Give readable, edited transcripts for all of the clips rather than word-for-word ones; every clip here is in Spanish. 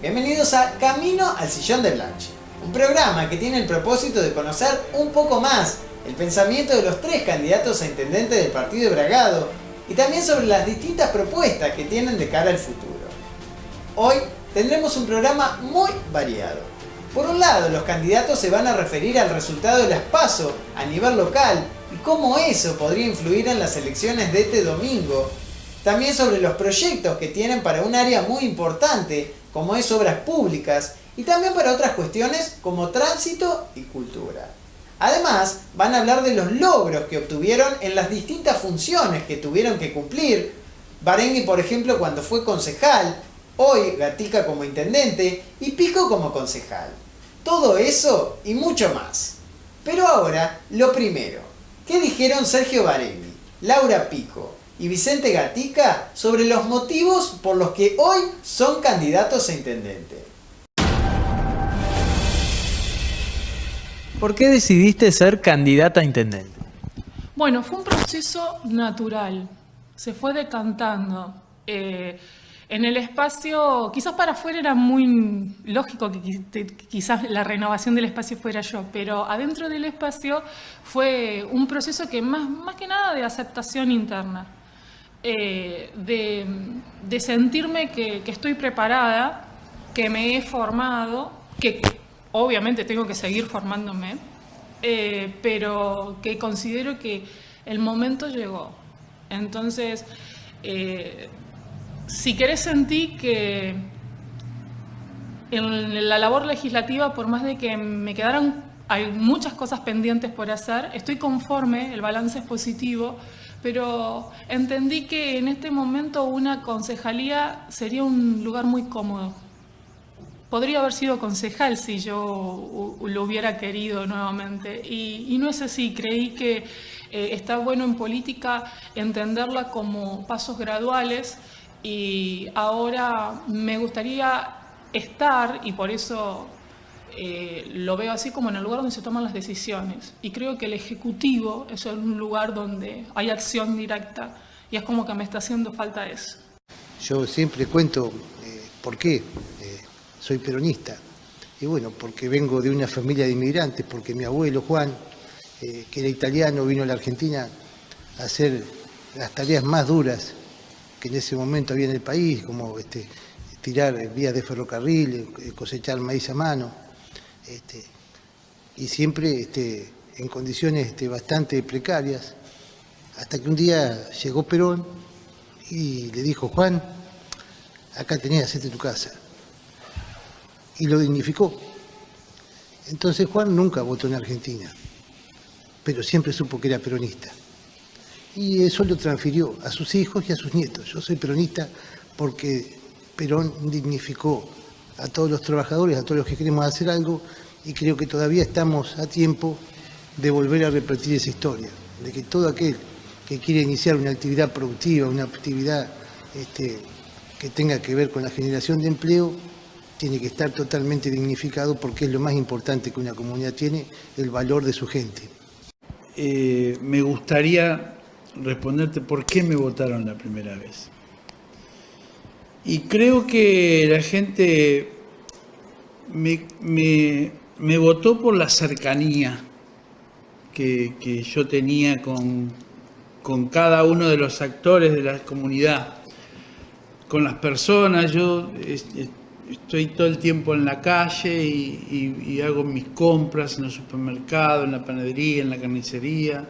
Bienvenidos a Camino al Sillón de Blanche, un programa que tiene el propósito de conocer un poco más el pensamiento de los tres candidatos a intendente del partido de Bragado y también sobre las distintas propuestas que tienen de cara al futuro. Hoy tendremos un programa muy variado. Por un lado, los candidatos se van a referir al resultado de las PASO a nivel local y cómo eso podría influir en las elecciones de este domingo. También sobre los proyectos que tienen para un área muy importante, como es obras públicas, y también para otras cuestiones como tránsito y cultura. Además, van a hablar de los logros que obtuvieron en las distintas funciones que tuvieron que cumplir. Barengui, por ejemplo, cuando fue concejal, hoy Gatica como intendente y Pico como concejal. Todo eso y mucho más. Pero ahora, lo primero. ¿Qué dijeron Sergio Barengui, Laura Pico y Vicente Gatica sobre los motivos por los que hoy son candidatos a intendente? ¿Por qué decidiste ser candidata a intendente? Bueno, fue un proceso natural, se fue decantando. En el espacio, quizás para afuera era muy lógico que quizás la renovación del espacio fuera yo, pero adentro del espacio fue un proceso que más que nada de aceptación interna, de sentirme que estoy preparada, que me he formado, que obviamente tengo que seguir formándome, pero que considero que el momento llegó. Entonces, si querés, sentí que en la labor legislativa, por más de que me quedaran hay muchas cosas pendientes por hacer, estoy conforme, el balance es positivo, pero entendí que en este momento una concejalía sería un lugar muy cómodo. Podría haber sido concejal si yo lo hubiera querido nuevamente, y no es así. Creí que está bueno en política entenderla como pasos graduales, y ahora me gustaría estar, y por eso lo veo así, como en el lugar donde se toman las decisiones. Y creo que el Ejecutivo es un lugar donde hay acción directa, y es como que me está haciendo falta eso. Yo siempre cuento por qué soy peronista. Y bueno, porque vengo de una familia de inmigrantes, porque mi abuelo Juan, que era italiano, vino a la Argentina a hacer las tareas más duras que en ese momento había en el país, como tirar vías de ferrocarril, cosechar maíz a mano, y siempre en condiciones bastante precarias, hasta que un día llegó Perón y le dijo: Juan, acá tenés, hacete tu casa. Y lo dignificó. Entonces Juan nunca votó en Argentina, pero siempre supo que era peronista. Y eso lo transfirió a sus hijos y a sus nietos. Yo soy peronista porque Perón dignificó a todos los trabajadores, a todos los que queremos hacer algo, y creo que todavía estamos a tiempo de volver a repetir esa historia, de que todo aquel que quiere iniciar una actividad productiva, una actividad que tenga que ver con la generación de empleo, tiene que estar totalmente dignificado, porque es lo más importante que una comunidad tiene, el valor de su gente. Me gustaría responderte por qué me votaron la primera vez. Y creo que la gente me votó por la cercanía que yo tenía con cada uno de los actores de la comunidad, con las personas. Yo estoy todo el tiempo en la calle y hago mis compras en el supermercado, en la panadería, en la carnicería.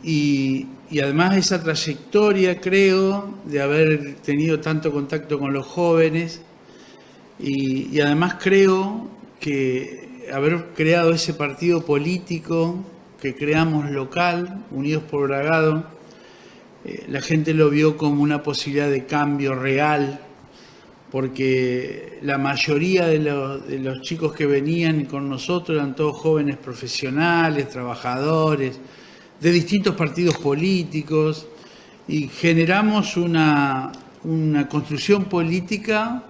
Y además esa trayectoria, creo, de haber tenido tanto contacto con los jóvenes, y además creo que haber creado ese partido político que creamos local, Unidos por Bragado, la gente lo vio como una posibilidad de cambio real, porque la mayoría de los chicos que venían con nosotros eran todos jóvenes profesionales, trabajadores, de distintos partidos políticos, y generamos una construcción política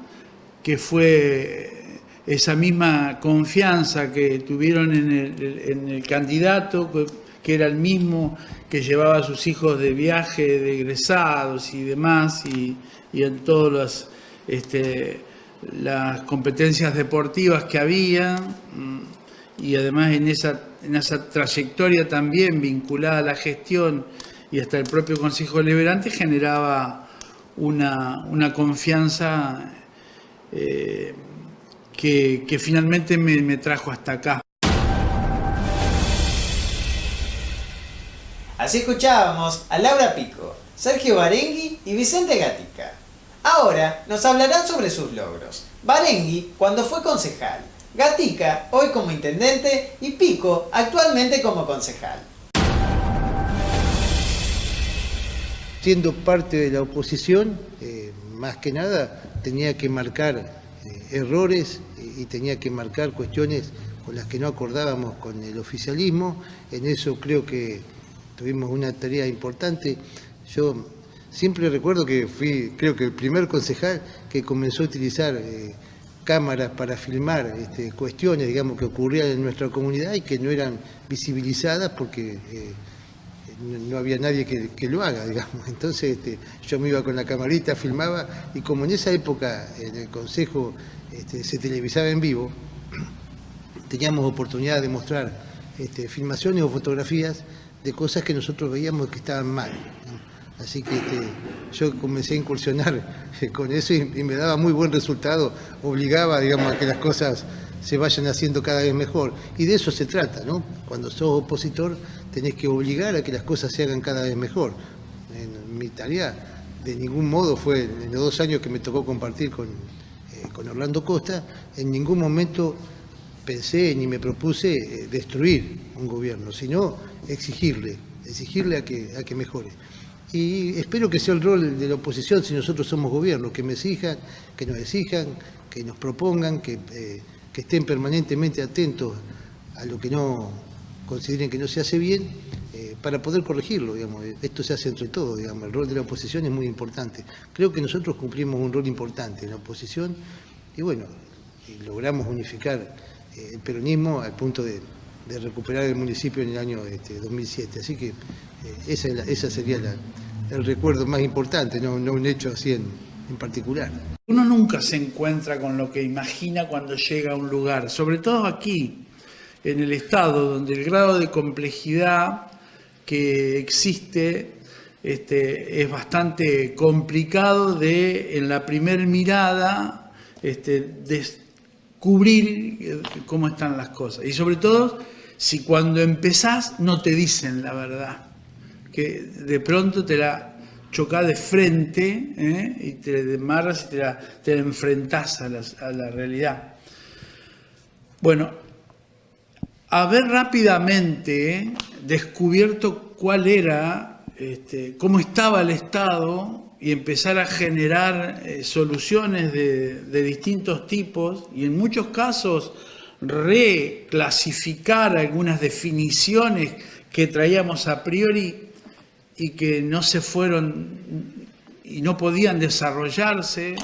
que fue esa misma confianza que tuvieron en el candidato, que era el mismo que llevaba a sus hijos de viaje, de egresados y demás, y en todos los las competencias deportivas que había, y además en esa trayectoria también vinculada a la gestión y hasta el propio Consejo Deliberante generaba una confianza que finalmente me trajo hasta acá. Así escuchábamos a Laura Pico, Sergio Barengui y Vicente Gatica. Ahora nos hablarán sobre sus logros. Barengui cuando fue concejal, Gatica hoy como intendente y Pico actualmente como concejal. Siendo parte de la oposición, más que nada tenía que marcar errores y tenía que marcar cuestiones con las que no acordábamos con el oficialismo. En eso creo que tuvimos una tarea importante. Yo siempre recuerdo que fui, creo que el primer concejal que comenzó a utilizar cámaras para filmar cuestiones, digamos, que ocurrían en nuestra comunidad y que no eran visibilizadas porque no había nadie que lo haga, digamos. Entonces yo me iba con la camarita, filmaba, y como en esa época en el Consejo se televisaba en vivo, teníamos oportunidad de mostrar filmaciones o fotografías de cosas que nosotros veíamos que estaban mal, ¿no? Así que yo comencé a incursionar con eso y me daba muy buen resultado, obligaba, digamos, a que las cosas se vayan haciendo cada vez mejor. Y de eso se trata, ¿no? Cuando sos opositor tenés que obligar a que las cosas se hagan cada vez mejor. Mi tarea de ningún modo fue, en los 2 años que me tocó compartir con Orlando Costa, en ningún momento pensé ni me propuse destruir un gobierno, sino exigirle a que mejore. Y espero que sea el rol de la oposición si nosotros somos gobierno, que me exijan, que nos exijan, que nos propongan, que estén permanentemente atentos a lo que no consideren que no se hace bien, para poder corregirlo, digamos. Esto se hace entre todos, digamos. El rol de la oposición es muy importante. Creo que nosotros cumplimos un rol importante en la oposición y bueno, logramos unificar el peronismo al punto de recuperar el municipio en el año 2007. Así que esa sería el recuerdo más importante, no un hecho así en particular. Uno nunca se encuentra con lo que imagina cuando llega a un lugar, sobre todo aquí, en el Estado, donde el grado de complejidad que existe es bastante complicado de, en la primer mirada, descubrir cómo están las cosas. Y sobre todo, si cuando empezás no te dicen la verdad, que de pronto te la chocás de frente y te demarras y te la enfrentás a la realidad. Bueno, haber rápidamente descubierto cuál era, cómo estaba el Estado y empezar a generar soluciones de distintos tipos y en muchos casos reclasificar algunas definiciones que traíamos a priori y que no se fueron y no podían desarrollarse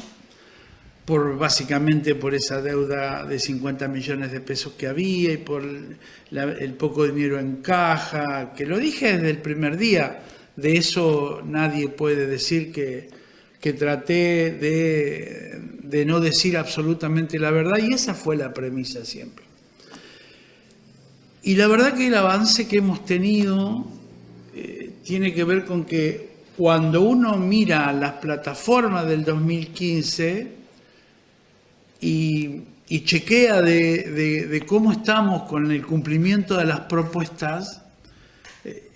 básicamente por esa deuda de 50 millones de pesos que había y por el poco dinero en caja, que lo dije desde el primer día. De eso nadie puede decir que traté de no decir absolutamente la verdad, y esa fue la premisa siempre. Y la verdad que el avance que hemos tenido tiene que ver con que cuando uno mira las plataformas del 2015 y chequea de cómo estamos con el cumplimiento de las propuestas,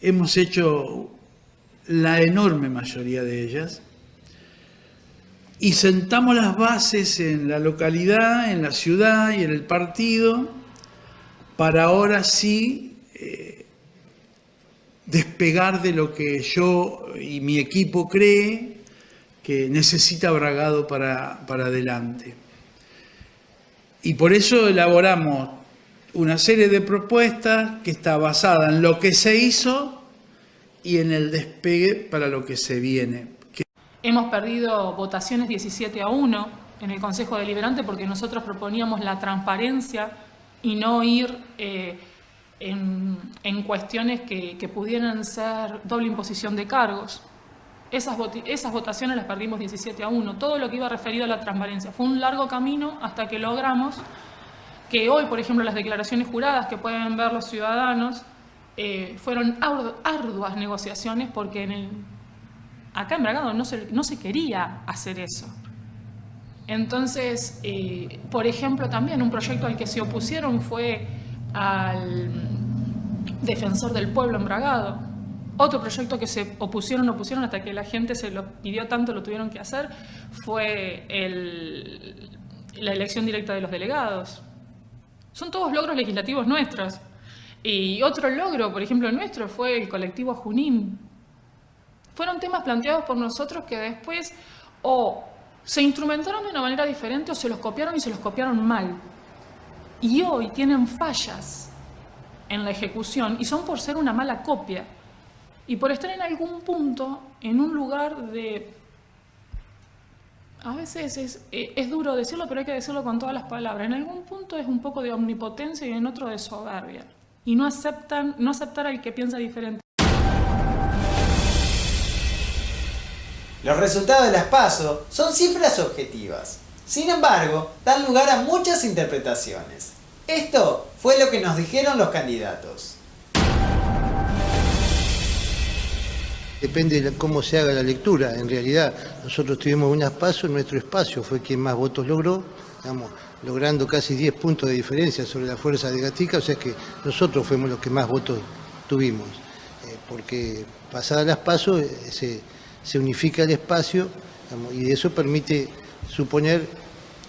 hemos hecho la enorme mayoría de ellas y sentamos las bases en la localidad, en la ciudad y en el partido para ahora sí despegar de lo que yo y mi equipo cree que necesita Bragado para adelante. Y por eso elaboramos una serie de propuestas que está basada en lo que se hizo y en el despegue para lo que se viene. Hemos perdido votaciones 17-1 en el Consejo Deliberante porque nosotros proponíamos la transparencia y no ir en cuestiones que pudieran ser doble imposición de cargos. Esas votaciones las perdimos 17-1. Todo lo que iba referido a la transparencia. Fue un largo camino hasta que logramos que hoy, por ejemplo, las declaraciones juradas que pueden ver los ciudadanos, fueron arduas negociaciones porque acá en Bragado no se quería hacer eso. Entonces, por ejemplo, también un proyecto al que se opusieron fue al Defensor del Pueblo en Bragado. Otro proyecto que se opusieron hasta que la gente se lo pidió tanto, lo tuvieron que hacer, fue la elección directa de los delegados. Son todos logros legislativos nuestros. Y otro logro, por ejemplo, nuestro fue el colectivo Junín. Fueron temas planteados por nosotros que después o se instrumentaron de una manera diferente o se los copiaron y se los copiaron mal. Y hoy tienen fallas en la ejecución y son por ser una mala copia. Y por estar en algún punto, en un lugar de... A veces es duro decirlo, pero hay que decirlo con todas las palabras. En algún punto es un poco de omnipotencia y en otro de soberbia. Y no aceptar al que piensa diferente. Los resultados de las PASO son cifras objetivas. Sin embargo, dan lugar a muchas interpretaciones. Esto fue lo que nos dijeron los candidatos. Depende de cómo se haga la lectura. En realidad, nosotros tuvimos unas PASO, nuestro espacio fue quien más votos logró, digamos, logrando casi 10 puntos de diferencia sobre la fuerza de Gatica, o sea que nosotros fuimos los que más votos tuvimos. Porque pasadas las PASO se unifica el espacio, digamos, y eso permite suponer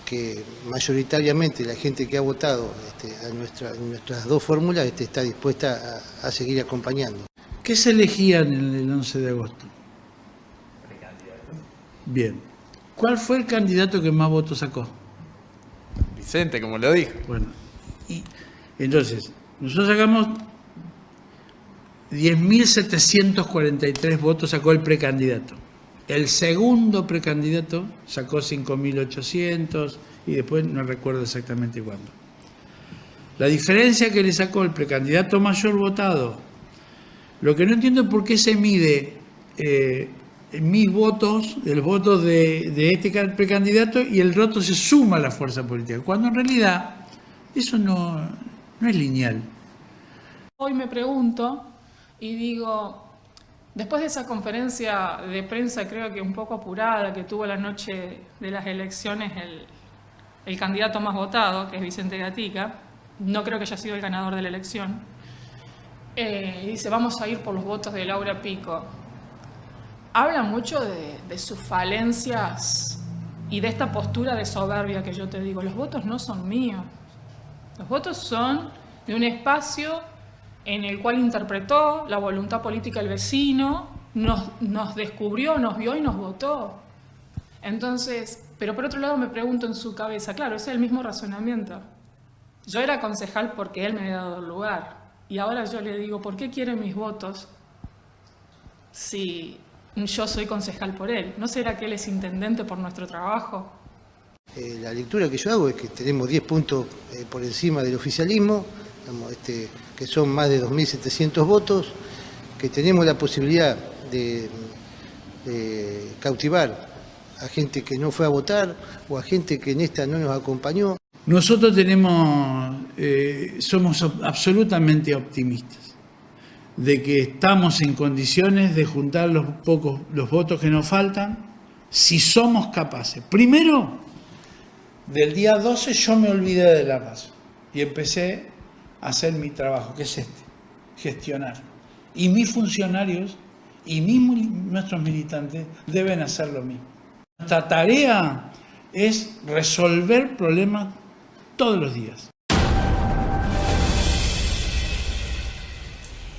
que mayoritariamente la gente que ha votado a nuestras dos fórmulas está dispuesta a seguir acompañando. ¿Qué se elegía en el 11 de agosto? Bien. ¿Cuál fue el candidato que más votos sacó? Vicente, como lo dijo. Bueno, y entonces, nosotros sacamos 10.743 votos, sacó el precandidato. El segundo precandidato sacó 5.800 y después no recuerdo exactamente cuándo. La diferencia que le sacó el precandidato mayor votado, lo que no entiendo es por qué se mide mis votos, el voto de este precandidato y el voto se suma a la fuerza política, cuando en realidad eso no es lineal. Hoy me pregunto y digo, después de esa conferencia de prensa, creo que un poco apurada, que tuvo la noche de las elecciones el candidato más votado, que es Vicente Gatica, no creo que haya sido el ganador de la elección, y dice, vamos a ir por los votos de Laura Pico. Habla mucho de sus falencias y de esta postura de soberbia que yo te digo. Los votos no son míos. Los votos son de un espacio en el cual interpretó la voluntad política del vecino, nos descubrió, nos vio y nos votó. Entonces, pero por otro lado me pregunto en su cabeza, claro, ese es el mismo razonamiento. Yo era concejal porque él me había dado el lugar. Y ahora yo le digo, ¿por qué quiere mis votos si yo soy concejal por él? ¿No será que él es intendente por nuestro trabajo? La lectura que yo hago es que tenemos 10 puntos por encima del oficialismo, digamos, que son más de 2.700 votos, que tenemos la posibilidad de cautivar a gente que no fue a votar o a gente que en esta no nos acompañó. Nosotros somos absolutamente optimistas de que estamos en condiciones de juntar los votos que nos faltan, si somos capaces. Primero, del día 12 yo me olvidé de la PASO y empecé a hacer mi trabajo, que es gestionar. Y mis funcionarios y nuestros militantes deben hacer lo mismo. Nuestra tarea es resolver problemas todos los días.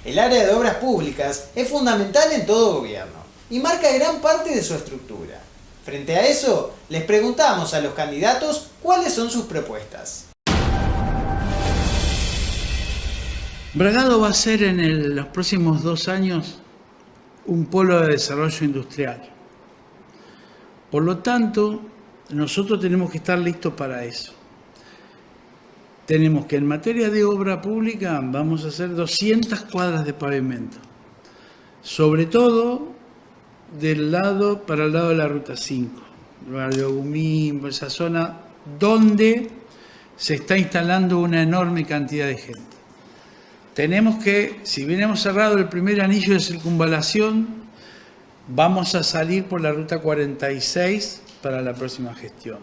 El área de obras públicas es fundamental en todo gobierno y marca gran parte de su estructura. Frente a eso, les preguntamos a los candidatos cuáles son sus propuestas. Bragado va a ser en los próximos 2 años un polo de desarrollo industrial. Por lo tanto, nosotros tenemos que estar listos para eso. Tenemos que en materia de obra pública vamos a hacer 200 cuadras de pavimento. Sobre todo para el lado de la Ruta 5, el barrio Gumín, esa zona donde se está instalando una enorme cantidad de gente. Tenemos que, si bien hemos cerrado el primer anillo de circunvalación, vamos a salir por la Ruta 46 para la próxima gestión.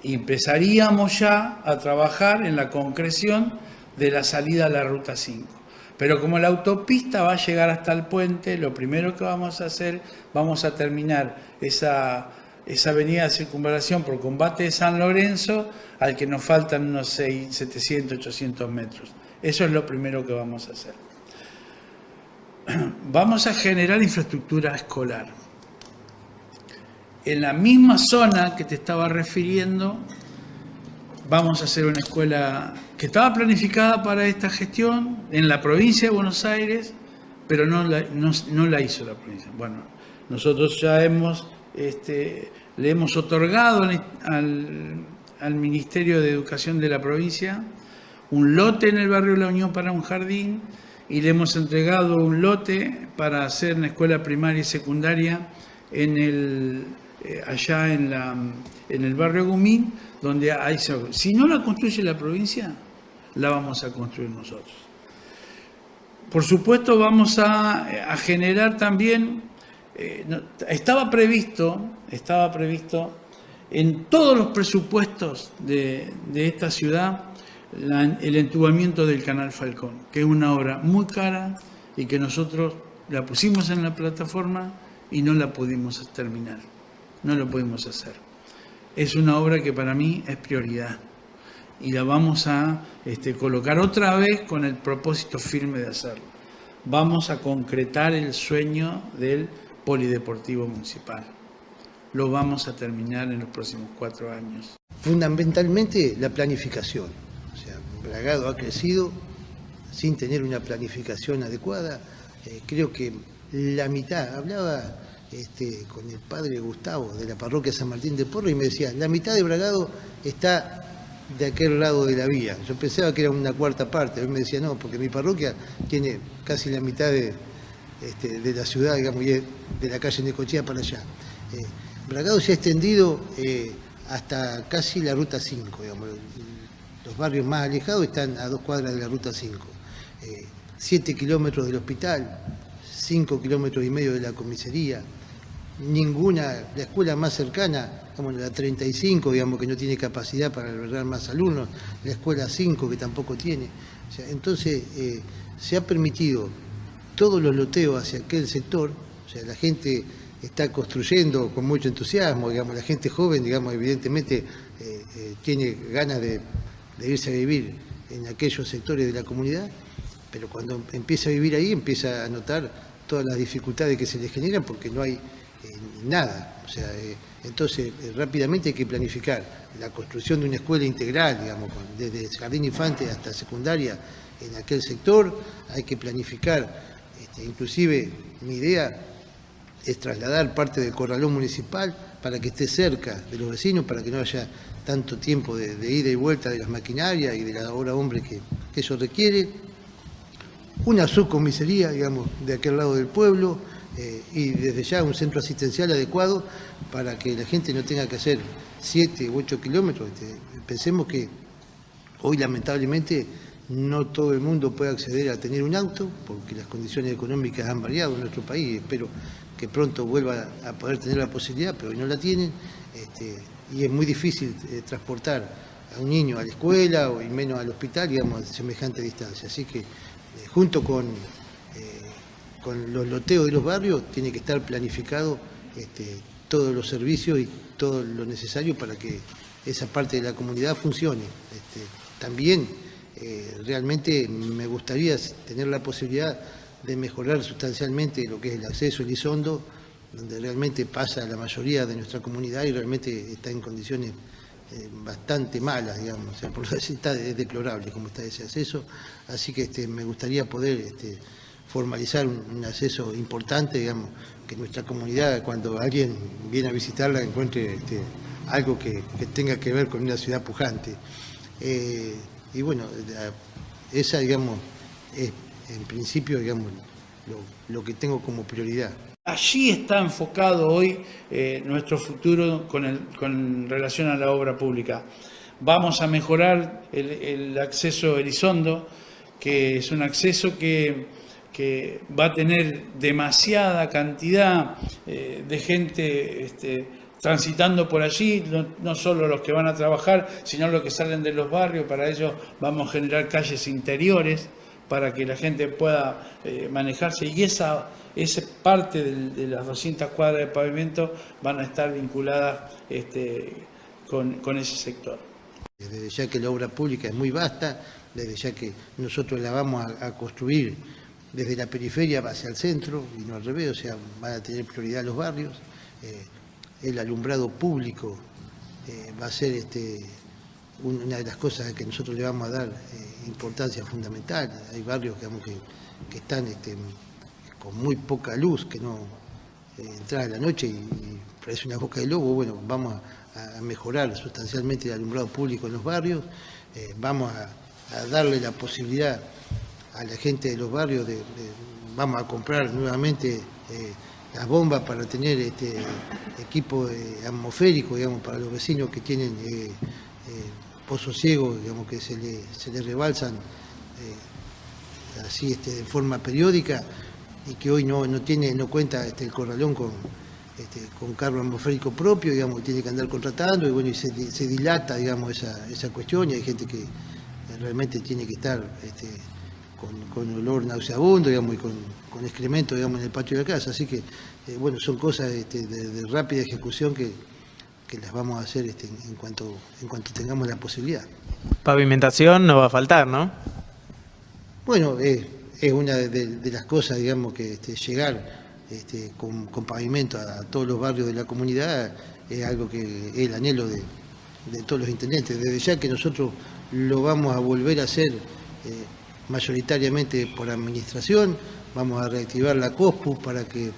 Y empezaríamos ya a trabajar en la concreción de la salida a la Ruta 5. Pero como la autopista va a llegar hasta el puente, lo primero que vamos a hacer, vamos a terminar esa avenida de circunvalación por Combate de San Lorenzo, al que nos faltan unos 700, 800 metros. Eso es lo primero que vamos a hacer. Vamos a generar infraestructura escolar. En la misma zona que te estaba refiriendo, vamos a hacer una escuela que estaba planificada para esta gestión en la provincia de Buenos Aires, pero no la hizo la provincia. Bueno, nosotros ya le hemos otorgado al Ministerio de Educación de la provincia un lote en el barrio La Unión para un jardín y le hemos entregado un lote para hacer una escuela primaria y secundaria allá en el barrio Gumín, donde hay. Si no la construye la provincia, la vamos a construir nosotros. Por supuesto, vamos a generar también. Estaba previsto en todos los presupuestos de esta ciudad el entubamiento del Canal Falcón, que es una obra muy cara y que nosotros la pusimos en la plataforma y no la pudimos terminar, no lo pudimos hacer. Es una obra que para mí es prioridad y la vamos a colocar otra vez con el propósito firme de hacerlo. Vamos a concretar el sueño del polideportivo municipal. Lo vamos a terminar en los próximos 4 años. Fundamentalmente la planificación. O sea, Bragado ha crecido sin tener una planificación adecuada. Creo que la mitad, hablaba con el padre Gustavo de la parroquia San Martín de Porres y me decía, la mitad de Bragado está de aquel lado de la vía. Yo pensaba que era una cuarta parte, él me decía no, porque mi parroquia tiene casi la mitad de la ciudad, digamos, y de la calle Necochea para allá. Bragado se ha extendido hasta casi la Ruta 5, digamos. Los barrios más alejados están a 2 cuadras de la Ruta 5. 7 kilómetros del hospital, 5 kilómetros y medio de la comisaría. La escuela más cercana, como la 35, digamos, que no tiene capacidad para albergar más alumnos, la escuela 5, que tampoco tiene. O sea, entonces, se ha permitido todos los loteos hacia aquel sector. O sea, la gente está construyendo con mucho entusiasmo, digamos, la gente joven, digamos, evidentemente tiene ganas de irse a vivir en aquellos sectores de la comunidad, pero cuando empieza a vivir ahí empieza a notar todas las dificultades que se le generan porque no hay nada. O sea, entonces rápidamente hay que planificar la construcción de una escuela integral, digamos, desde jardín infante hasta secundaria en aquel sector. Hay que planificar, inclusive mi idea es trasladar parte del corralón municipal para que esté cerca de los vecinos, para que no haya tanto tiempo de ida y vuelta de las maquinarias y de la hora hombre que eso requiere. Una subcomisaría, digamos, de aquel lado del pueblo, y desde ya un centro asistencial adecuado para que la gente no tenga que hacer 7 u 8 kilómetros. Pensemos que hoy lamentablemente no todo el mundo puede acceder a tener un auto porque las condiciones económicas han variado en nuestro país. Espero que pronto vuelva a poder tener la posibilidad, pero hoy no la tienen. Y es muy difícil transportar a un niño a la escuela y menos al hospital, digamos, a semejante distancia. Así que junto con los loteos de los barrios tiene que estar planificado todos los servicios y todo lo necesario para que esa parte de la comunidad funcione. También realmente me gustaría tener la posibilidad de mejorar sustancialmente lo que es el acceso al Elizondo, donde realmente pasa la mayoría de nuestra comunidad y realmente está en condiciones bastante malas, digamos, o sea, por lo decir, es deplorable como está ese acceso. Así que me gustaría poder formalizar un acceso importante, digamos, que nuestra comunidad, cuando alguien viene a visitarla, encuentre algo que tenga que ver con una ciudad pujante. Y bueno, esa, digamos, es en principio, digamos, lo que tengo como prioridad. Allí está enfocado hoy nuestro futuro con relación a la obra pública. Vamos a mejorar el acceso a Elizondo, que es un acceso que va a tener demasiada cantidad de gente transitando por allí, no solo los que van a trabajar, sino los que salen de los barrios. Para ello vamos a generar calles interiores para que la gente pueda manejarse, y esa parte de las 200 cuadras de pavimento van a estar vinculadas con ese sector. Desde ya que la obra pública es muy vasta, desde ya que nosotros la vamos a construir desde la periferia hacia el centro y no al revés, o sea, van a tener prioridad los barrios. El alumbrado público va a ser una de las cosas que nosotros le vamos a dar importancia fundamental. Hay barrios, digamos, que están con muy poca luz, que no entrar a la noche y parece una boca de lobo. Bueno, vamos a mejorar sustancialmente el alumbrado público en los barrios, vamos a darle la posibilidad a la gente de los barrios vamos a comprar nuevamente las bombas para tener equipo atmosférico, digamos, para los vecinos que tienen pozos ciegos, digamos, que se les rebalsan así de forma periódica, y que hoy no cuenta el Corralón con carro atmosférico propio, digamos, tiene que andar contratando, y bueno, y se dilata, digamos, esa cuestión, y hay gente que realmente tiene que estar con olor nauseabundo, digamos, y con excremento, digamos, en el patio de la casa. Así que, bueno, son cosas de rápida ejecución que las vamos a hacer en cuanto tengamos la posibilidad. Pavimentación no va a faltar, ¿no? Bueno, es una de las cosas, digamos, que llegar con pavimento a todos los barrios de la comunidad es algo que es el anhelo de todos los intendentes. Desde ya que nosotros lo vamos a volver a hacer mayoritariamente por administración, vamos a reactivar la COSPU para que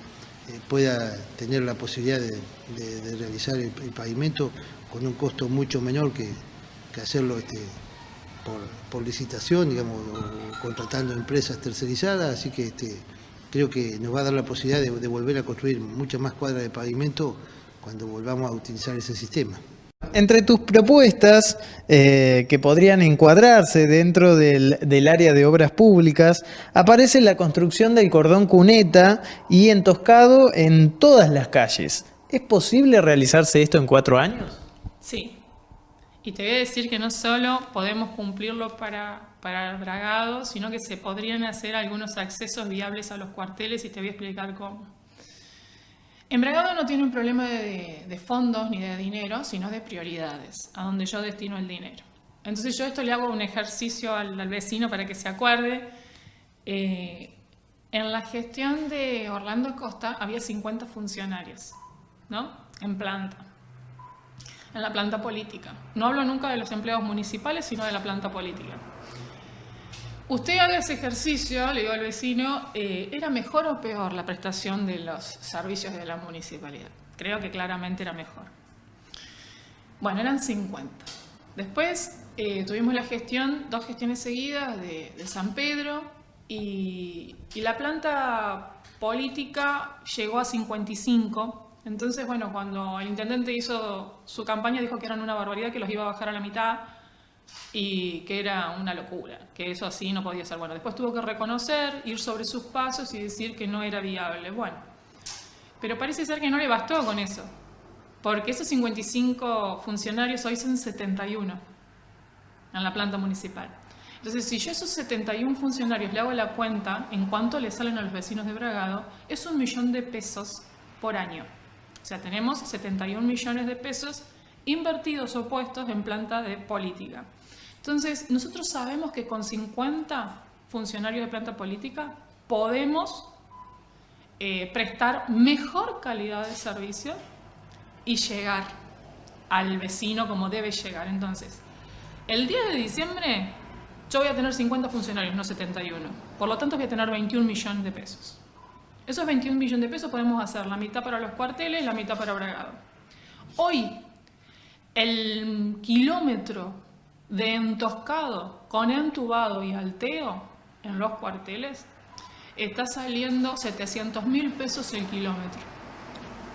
pueda tener la posibilidad de realizar el pavimento con un costo mucho menor que hacerlo por licitación, digamos, o contratando empresas tercerizadas. Así que creo que nos va a dar la posibilidad de volver a construir muchas más cuadras de pavimento cuando volvamos a utilizar ese sistema. Entre tus propuestas que podrían encuadrarse dentro del área de obras públicas, aparece la construcción del cordón cuneta y entoscado en todas las calles. ¿Es posible realizarse esto en 4 años? Sí. Y te voy a decir que no solo podemos cumplirlo para el Bragado, sino que se podrían hacer algunos accesos viables a los cuarteles, y te voy a explicar cómo. En Bragado no tiene un problema de fondos ni de dinero, sino de prioridades, a donde yo destino el dinero. Entonces yo esto le hago un ejercicio al vecino para que se acuerde. En la gestión de Orlando Costa había 50 funcionarios, ¿no? En la planta política. No hablo nunca de los empleados municipales, sino de la planta política. Usted haga ese ejercicio, le digo al vecino, ¿era mejor o peor la prestación de los servicios de la municipalidad? Creo que claramente era mejor. Bueno, eran 50. Después tuvimos la gestión, 2 gestiones seguidas de San Pedro, y la planta política llegó a 55. Entonces, bueno, cuando el intendente hizo su campaña dijo que eran una barbaridad, que los iba a bajar a la mitad y que era una locura, que eso así no podía ser. Bueno, después tuvo que reconocer, ir sobre sus pasos y decir que no era viable. Bueno, pero parece ser que no le bastó con eso, porque esos 55 funcionarios hoy son 71 en la planta municipal. Entonces, si yo a esos 71 funcionarios le hago la cuenta en cuánto le salen a los vecinos de Bragado, es 1 millón de pesos por año. O sea, tenemos 71 millones de pesos invertidos o puestos en planta de política. Entonces, nosotros sabemos que con 50 funcionarios de planta política podemos prestar mejor calidad de servicio y llegar al vecino como debe llegar. Entonces, el 10 de diciembre yo voy a tener 50 funcionarios, no 71. Por lo tanto, voy a tener 21 millones de pesos. Esos 21 millones de pesos podemos hacer la mitad para los cuarteles y la mitad para Bragado. Hoy, el kilómetro de entoscado con entubado y alteo en los cuarteles está saliendo 700.000 pesos el kilómetro.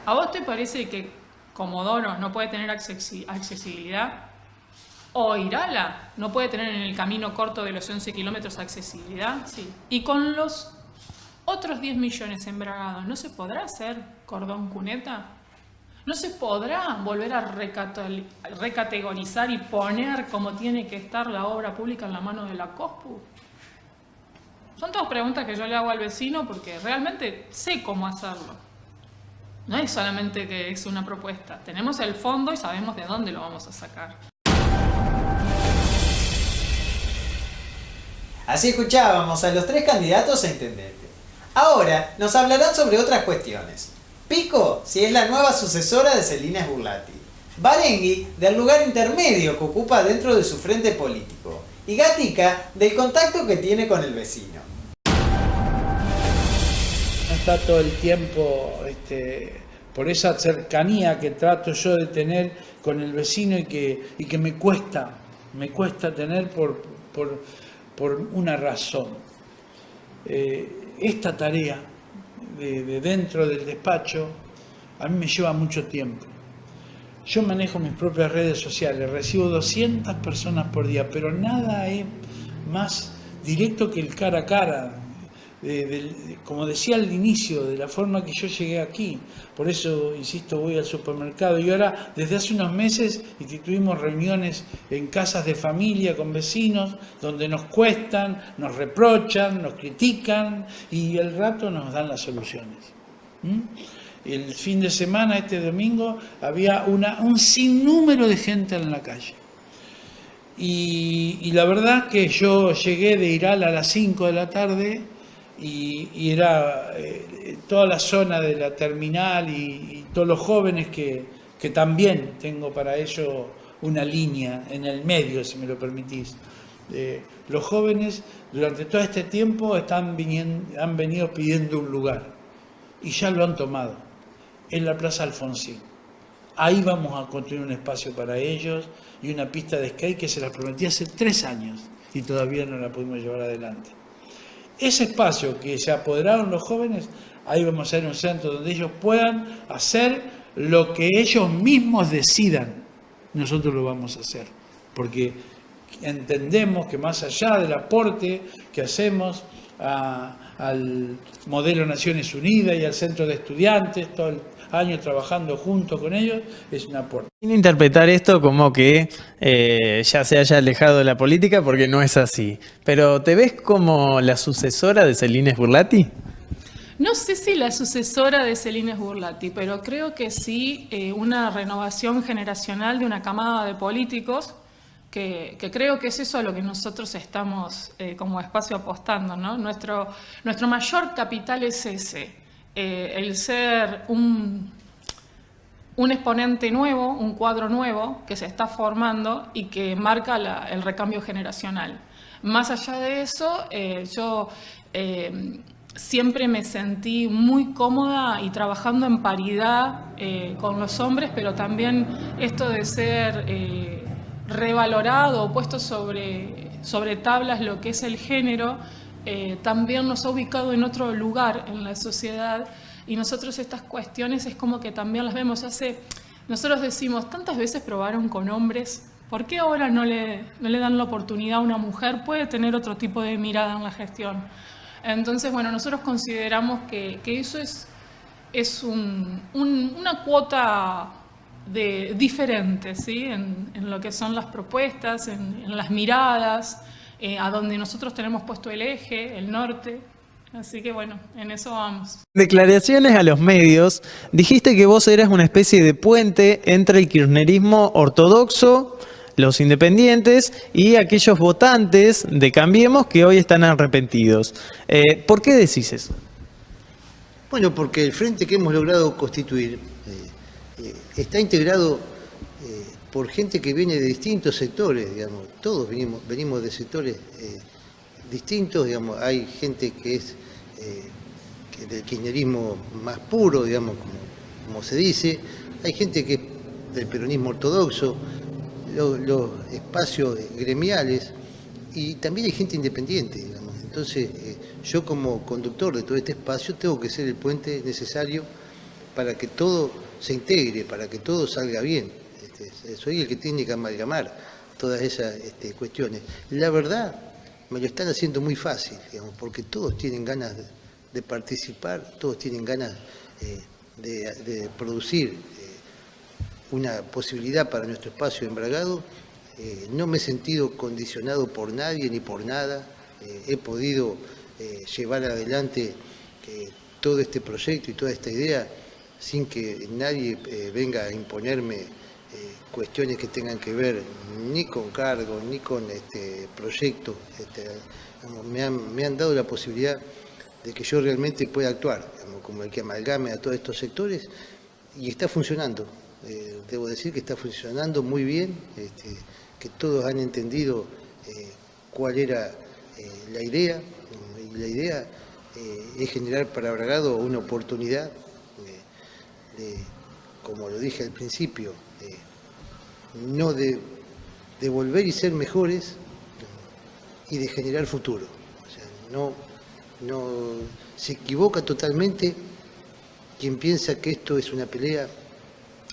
¿A vos te parece que Comodoro no puede tener accesibilidad? ¿O Irala no puede tener en el camino corto de los 11 kilómetros accesibilidad? Sí. Y con los otros 10 millones en Bragado, ¿no se podrá hacer cordón cuneta? ¿No se podrá volver a recategorizar y poner como tiene que estar la obra pública en la mano de la COSPU? Son todas preguntas que yo le hago al vecino porque realmente sé cómo hacerlo. No es solamente que es una propuesta. Tenemos el fondo y sabemos de dónde lo vamos a sacar. Así escuchábamos a los tres candidatos a intendente. Ahora nos hablarán sobre otras cuestiones. Pico, si es la nueva sucesora de Celina Sburlati. Barengui, del lugar intermedio que ocupa dentro de su frente político. Y Gatica, del contacto que tiene con el vecino. No está todo el tiempo por esa cercanía que trato yo de tener con el vecino y que me cuesta tener por una razón. Esta tarea de dentro del despacho a mí me lleva mucho tiempo. Yo manejo mis propias redes sociales, recibo 200 personas por día, pero nada es más directo que el cara a cara. Como decía al inicio, de la forma que yo llegué aquí. Por eso, insisto, voy al supermercado. Y ahora, desde hace unos meses, instituimos reuniones en casas de familia con vecinos, donde nos cuestan, nos reprochan, nos critican y al rato nos dan las soluciones. El fin de semana, este domingo, había un sinnúmero de gente en la calle. Y la verdad que yo llegué de Irala a las 5 de la tarde y era toda la zona de la terminal y todos los jóvenes que también tengo para ello una línea en el medio, si me lo permitís. Los jóvenes durante todo este tiempo han venido pidiendo un lugar y ya lo han tomado, en la Plaza Alfonsín. Ahí vamos a construir un espacio para ellos y una pista de skate que se las prometí hace 3 años y todavía no la pudimos llevar adelante. Ese espacio que se apoderaron los jóvenes, ahí vamos a hacer un centro donde ellos puedan hacer lo que ellos mismos decidan. Nosotros lo vamos a hacer, porque entendemos que más allá del aporte que hacemos al modelo Naciones Unidas y al centro de estudiantes, todo el año trabajando junto con ellos, es un aporte. Sin interpretar esto como que ya se haya alejado de la política, porque no es así. Pero ¿te ves como la sucesora de Celina Sburlati? No sé si la sucesora de Celina Sburlati, pero creo que sí una renovación generacional de una camada de políticos que creo que es eso a lo que nosotros estamos como espacio apostando, ¿no? Nuestro mayor capital es ese. El ser un exponente nuevo, un cuadro nuevo que se está formando y que marca el recambio generacional. Más allá de eso, yo siempre me sentí muy cómoda y trabajando en paridad con los hombres, pero también esto de ser revalorado o puesto sobre tablas lo que es el género, también nos ha ubicado en otro lugar en la sociedad y nosotros estas cuestiones es como que también las vemos. Nosotros decimos, tantas veces probaron con hombres, ¿por qué ahora no le dan la oportunidad a una mujer? Puede tener otro tipo de mirada en la gestión. Entonces, bueno, nosotros consideramos que eso es una cuota diferente, ¿sí? En lo que son las propuestas, en las miradas, a donde nosotros tenemos puesto el eje, el norte. Así que bueno, en eso vamos. Declaraciones a los medios, dijiste que vos eras una especie de puente entre el kirchnerismo ortodoxo, los independientes y aquellos votantes de Cambiemos que hoy están arrepentidos. ¿Por qué decís eso? Bueno, porque el frente que hemos logrado constituir está integrado por gente que viene de distintos sectores, digamos. Todos venimos de sectores distintos, digamos. Hay gente que es del kirchnerismo más puro, digamos, como se dice. Hay gente que es del peronismo ortodoxo, los espacios gremiales, y también hay gente independiente, digamos. Entonces, yo como conductor de todo este espacio tengo que ser el puente necesario para que todo se integre, para que todo salga bien. Soy el que tiene que amalgamar todas esas cuestiones. La verdad, me lo están haciendo muy fácil, digamos, porque todos tienen ganas de participar, todos tienen ganas de producir una posibilidad para nuestro espacio embragado. No me he sentido condicionado por nadie ni por nada. He podido llevar adelante todo este proyecto y toda esta idea sin que nadie venga a imponerme cuestiones que tengan que ver ni con cargos, ni con proyectos. Me han dado la posibilidad de que yo realmente pueda actuar, digamos, como el que amalgame a todos estos sectores, y está funcionando. Debo decir que está funcionando muy bien, que todos han entendido cuál era la idea, y la idea es generar para Bragado una oportunidad como lo dije al principio, no de volver y ser mejores y de generar futuro. O sea, no se equivoca totalmente quien piensa que esto es una pelea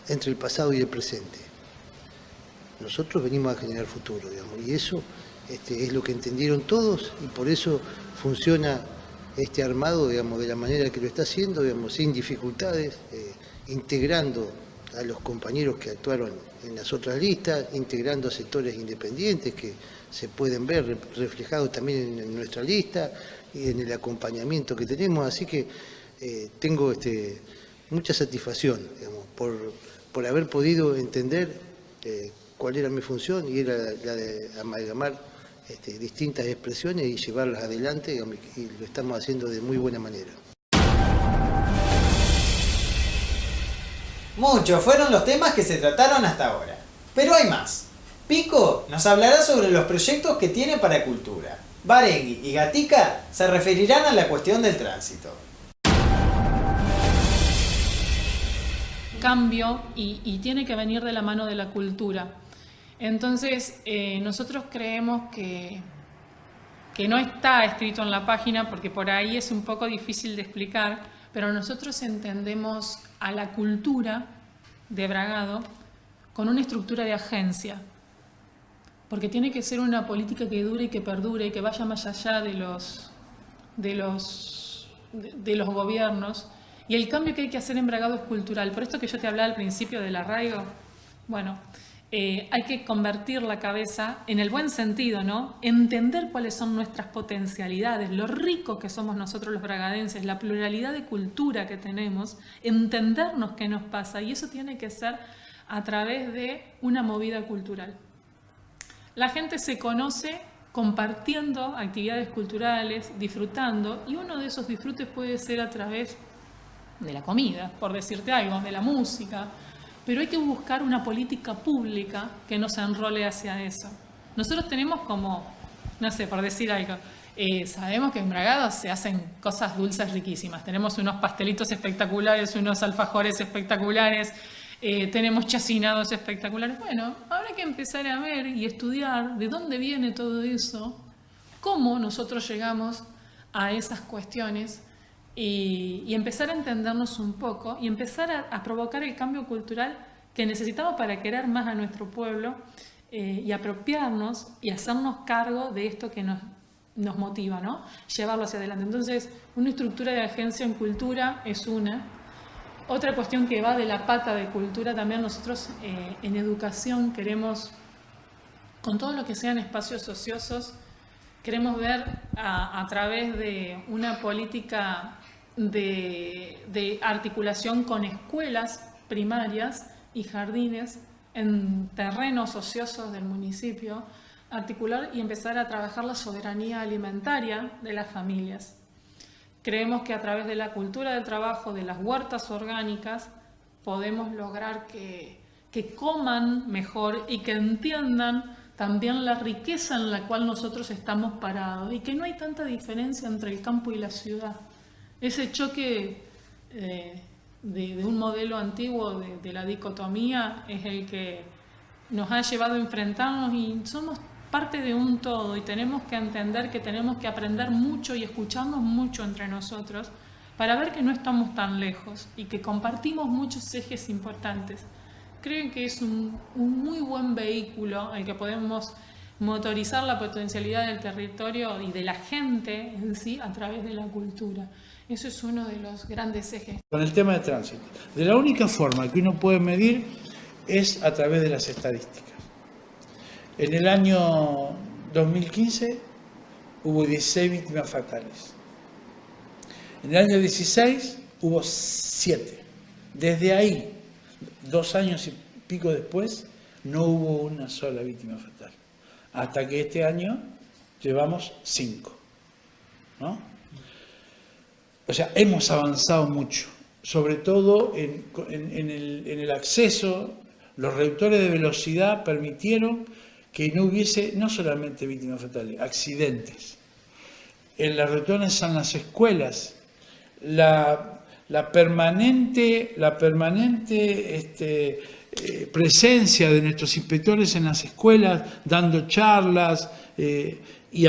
entre el pasado y el presente. Nosotros venimos a generar futuro, digamos, y eso es lo que entendieron todos, y por eso funciona este armado, digamos, de la manera que lo está haciendo, digamos, sin dificultades, integrando a los compañeros que actuaron en las otras listas, integrando a sectores independientes que se pueden ver reflejados también en nuestra lista y en el acompañamiento que tenemos. Así que tengo mucha satisfacción, digamos, por haber podido entender cuál era mi función, y era la de amalgamar distintas expresiones y llevarlas adelante, digamos, y lo estamos haciendo de muy buena manera. Muchos fueron los temas que se trataron hasta ahora, pero hay más. Pico nos hablará sobre los proyectos que tiene para cultura. Barengui y Gatica se referirán a la cuestión del tránsito. Cambio y tiene que venir de la mano de la cultura. Entonces, nosotros creemos que no está escrito en la página porque por ahí es un poco difícil de explicar, pero nosotros entendemos a la cultura de Bragado con una estructura de agencia, porque tiene que ser una política que dure y que perdure y que vaya más allá de los gobiernos. Y el cambio que hay que hacer en Bragado es cultural. Por esto que yo te hablaba al principio del arraigo, bueno, hay que convertir la cabeza en el buen sentido, ¿no? Entender cuáles son nuestras potencialidades, lo rico que somos nosotros los bragadenses, la pluralidad de cultura que tenemos, entendernos qué nos pasa, y eso tiene que ser a través de una movida cultural. La gente se conoce compartiendo actividades culturales, disfrutando, y uno de esos disfrutes puede ser a través de la comida, por decirte algo, de la música, pero hay que buscar una política pública que nos enrole hacia eso. Nosotros tenemos como, no sé, por decir algo, sabemos que en Bragado se hacen cosas dulces riquísimas, tenemos unos pastelitos espectaculares, unos alfajores espectaculares, tenemos chacinados espectaculares. Bueno, habrá que empezar a ver y estudiar de dónde viene todo eso, cómo nosotros llegamos a esas cuestiones, y empezar a entendernos un poco y empezar a provocar el cambio cultural que necesitamos para querer más a nuestro pueblo, y apropiarnos y hacernos cargo de esto que nos motiva, ¿no? Llevarlo hacia adelante. Entonces, una estructura de agencia en cultura es una. Otra cuestión que va de la pata de cultura también, nosotros en educación queremos, con todo lo que sean espacios ociosos, queremos ver a través de una política de articulación con escuelas primarias y jardines en terrenos ociosos del municipio, articular y empezar a trabajar la soberanía alimentaria de las familias. Creemos que a través de la cultura del trabajo, de las huertas orgánicas, podemos lograr que coman mejor y que entiendan también la riqueza en la cual nosotros estamos parados y que no hay tanta diferencia entre el campo y la ciudad. Ese choque de un modelo antiguo de la dicotomía es el que nos ha llevado a enfrentarnos, y somos parte de un todo y tenemos que entender que tenemos que aprender mucho y escucharnos mucho entre nosotros para ver que no estamos tan lejos y que compartimos muchos ejes importantes. Creo que es un muy buen vehículo el que podemos motorizar la potencialidad del territorio y de la gente en sí a través de la cultura. Eso es uno de los grandes ejes. Con el tema de tránsito, de la única forma que uno puede medir es a través de las estadísticas. En el año 2015 hubo 16 víctimas fatales. En el año 16 hubo 7. Desde ahí, 2 años y pico después, no hubo una sola víctima fatal. Hasta que este año llevamos 5. ¿No? O sea, hemos avanzado mucho, sobre todo en el acceso. Los reductores de velocidad permitieron que no hubiese no solamente víctimas fatales, accidentes. En las reductores en las escuelas, la permanente presencia de nuestros inspectores en las escuelas, dando charlas, y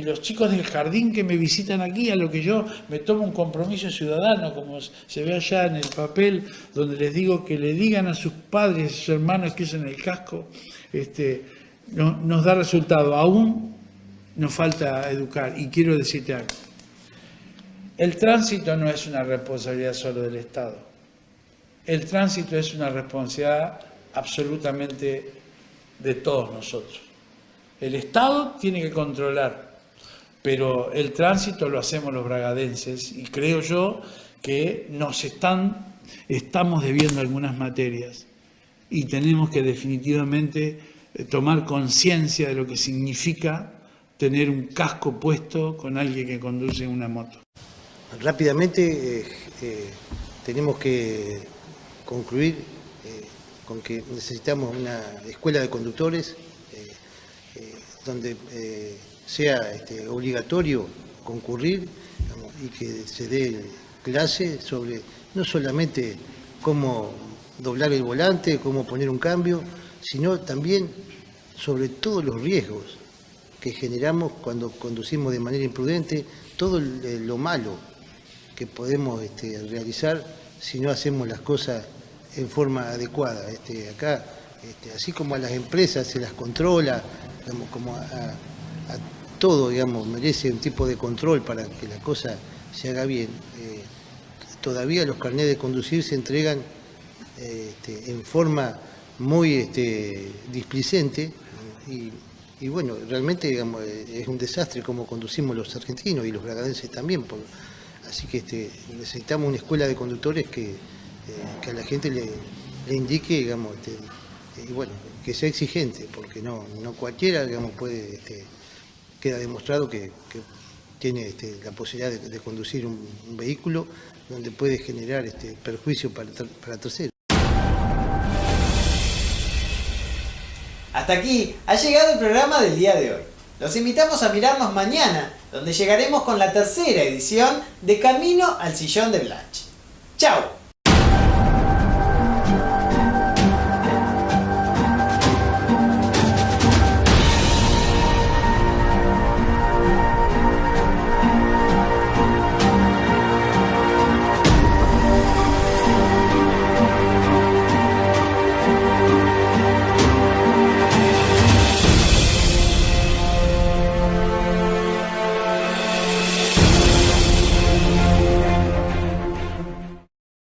los chicos del jardín que me visitan aquí, a lo que yo me tomo un compromiso ciudadano, como se ve allá en el papel, donde les digo que le digan a sus padres, a sus hermanos que usen el casco, nos da resultado. Aún nos falta educar, y quiero decirte algo. El tránsito no es una responsabilidad solo del Estado. El tránsito es una responsabilidad absolutamente de todos nosotros. El Estado tiene que controlar, pero el tránsito lo hacemos los bragadenses y creo yo que estamos debiendo algunas materias y tenemos que definitivamente tomar conciencia de lo que significa tener un casco puesto con alguien que conduce una moto. Rápidamente tenemos que concluir con que necesitamos una escuela de conductores donde sea obligatorio concurrir, digamos, y que se dé clase sobre no solamente cómo doblar el volante, cómo poner un cambio, sino también sobre todos los riesgos que generamos cuando conducimos de manera imprudente, todo lo malo que podemos realizar si no hacemos las cosas en forma adecuada. Acá, así como a las empresas se las controla, digamos, como a todo, digamos, merece un tipo de control para que la cosa se haga bien. Todavía los carnets de conducir se entregan en forma muy displicente y bueno, realmente, digamos, es un desastre como conducimos los argentinos y los bragadenses también. Así que necesitamos una escuela de conductores que a la gente le indique, digamos, y bueno, que sea exigente, porque no cualquiera, digamos, puede, queda demostrado que tiene la posibilidad de conducir un vehículo donde puede generar perjuicio para terceros. Hasta aquí ha llegado el programa del día de hoy. Los invitamos a mirarnos mañana, donde llegaremos con la tercera edición de Camino al Sillón de Blanche. ¡Chao!